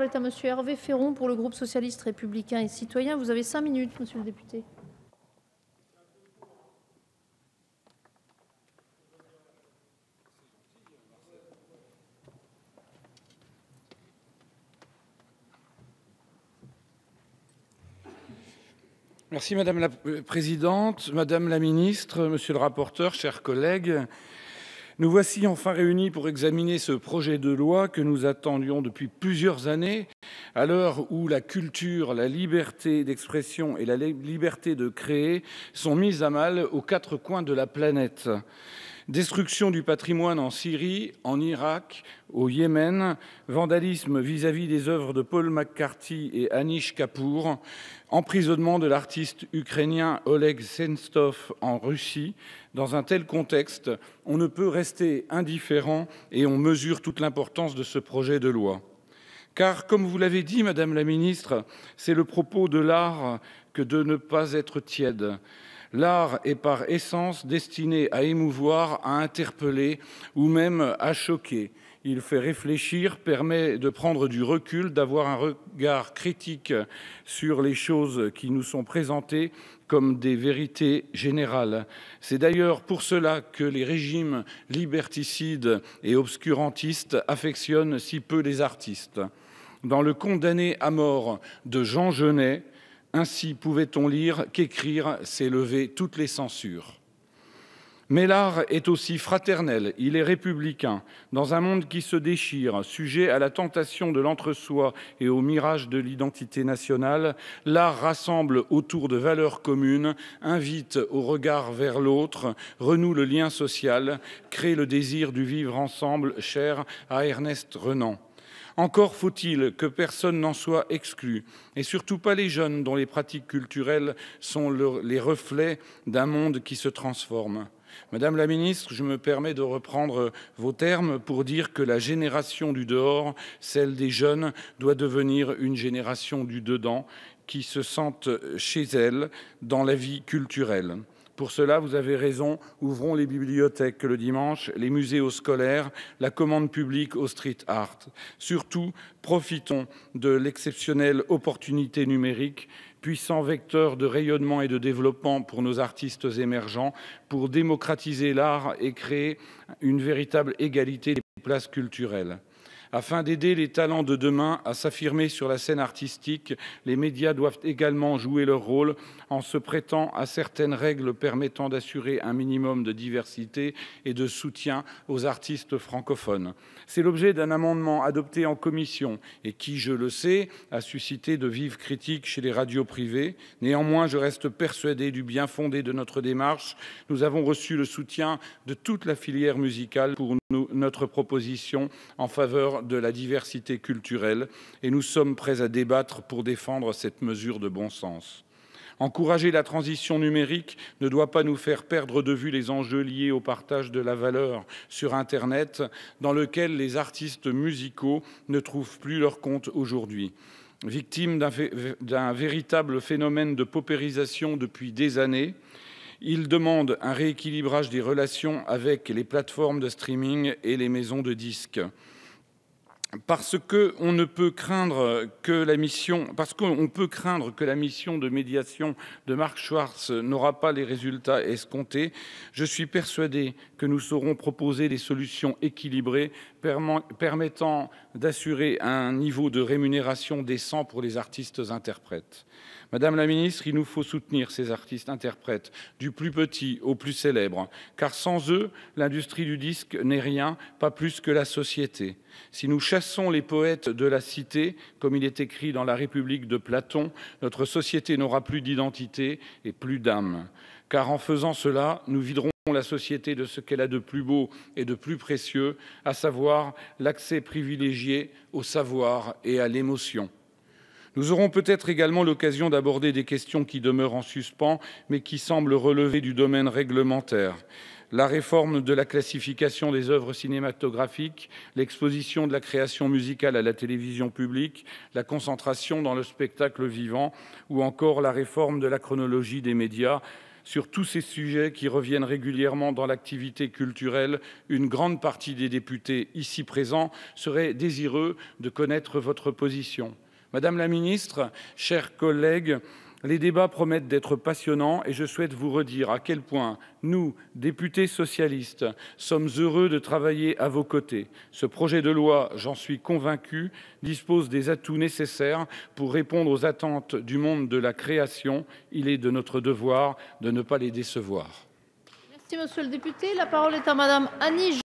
est à monsieur Hervé Féron pour le groupe socialiste, républicain et citoyen. Vous avez 5 minutes, monsieur le député. Merci Madame la Présidente, Madame la Ministre, Monsieur le rapporteur, chers collègues. Nous voici enfin réunis pour examiner ce projet de loi que nous attendions depuis plusieurs années, à l'heure où la culture, la liberté d'expression et la liberté de créer sont mises à mal aux quatre coins de la planète. Destruction du patrimoine en Syrie, en Irak, au Yémen, vandalisme vis-à-vis des œuvres de Paul McCarthy et Anish Kapoor, emprisonnement de l'artiste ukrainien Oleg Sentsov en Russie. Dans un tel contexte, on ne peut rester indifférent et on mesure toute l'importance de ce projet de loi. Car, comme vous l'avez dit, Madame la Ministre, c'est le propos de l'art que de ne pas être tiède. L'art est par essence destiné à émouvoir, à interpeller ou même à choquer. Il fait réfléchir, permet de prendre du recul, d'avoir un regard critique sur les choses qui nous sont présentées comme des vérités générales. C'est d'ailleurs pour cela que les régimes liberticides et obscurantistes affectionnent si peu les artistes. Dans le condamné à mort de Jean Genet, ainsi pouvait-on lire qu'écrire, c'est lever toutes les censures. Mais l'art est aussi fraternel, il est républicain. Dans un monde qui se déchire, sujet à la tentation de l'entre-soi et au mirage de l'identité nationale, l'art rassemble autour de valeurs communes, invite au regard vers l'autre, renoue le lien social, crée le désir du vivre ensemble cher à Ernest Renan. Encore faut-il que personne n'en soit exclu, et surtout pas les jeunes dont les pratiques culturelles sont les reflets d'un monde qui se transforme. Madame la Ministre, je me permets de reprendre vos termes pour dire que la génération du dehors, celle des jeunes, doit devenir une génération du dedans qui se sentent chez elle dans la vie culturelle. Pour cela, vous avez raison, ouvrons les bibliothèques le dimanche, les musées aux scolaires, la commande publique au street art. Surtout, profitons de l'exceptionnelle opportunité numérique, puissant vecteur de rayonnement et de développement pour nos artistes émergents, pour démocratiser l'art et créer une véritable égalité des places culturelles. Afin d'aider les talents de demain à s'affirmer sur la scène artistique, les médias doivent également jouer leur rôle en se prêtant à certaines règles permettant d'assurer un minimum de diversité et de soutien aux artistes francophones. C'est l'objet d'un amendement adopté en commission et qui, je le sais, a suscité de vives critiques chez les radios privées. Néanmoins, je reste persuadé du bien fondé de notre démarche. Nous avons reçu le soutien de toute la filière musicale pour notre proposition en faveur de la diversité culturelle et nous sommes prêts à débattre pour défendre cette mesure de bon sens. Encourager la transition numérique ne doit pas nous faire perdre de vue les enjeux liés au partage de la valeur sur Internet, dans lequel les artistes musicaux ne trouvent plus leur compte aujourd'hui. Victimes d'un véritable phénomène de paupérisation depuis des années, ils demandent un rééquilibrage des relations avec les plateformes de streaming et les maisons de disques. Parce qu'on peut craindre que la mission de médiation de Marc Schwartz n'aura pas les résultats escomptés, je suis persuadé que nous saurons proposer des solutions équilibrées permettant d'assurer un niveau de rémunération décent pour les artistes interprètes. Madame la Ministre, il nous faut soutenir ces artistes interprètes, du plus petit au plus célèbre, car sans eux, l'industrie du disque n'est rien, pas plus que la société. Si nous chassons les poètes de la cité, comme il est écrit dans La République de Platon, notre société n'aura plus d'identité et plus d'âme. Car en faisant cela, nous viderons la société de ce qu'elle a de plus beau et de plus précieux, à savoir l'accès privilégié au savoir et à l'émotion. Nous aurons peut-être également l'occasion d'aborder des questions qui demeurent en suspens, mais qui semblent relever du domaine réglementaire. La réforme de la classification des œuvres cinématographiques, l'exposition de la création musicale à la télévision publique, la concentration dans le spectacle vivant ou encore la réforme de la chronologie des médias Sur tous ces sujets qui reviennent régulièrement dans l'activité culturelle, une grande partie des députés ici présents seraient désireux de connaître votre position. Madame la ministre, chers collègues, les débats promettent d'être passionnants et je souhaite vous redire à quel point nous, députés socialistes, sommes heureux de travailler à vos côtés. Ce projet de loi, j'en suis convaincu, dispose des atouts nécessaires pour répondre aux attentes du monde de la création. Il est de notre devoir de ne pas les décevoir. Merci, monsieur le député. La parole est à madame Annie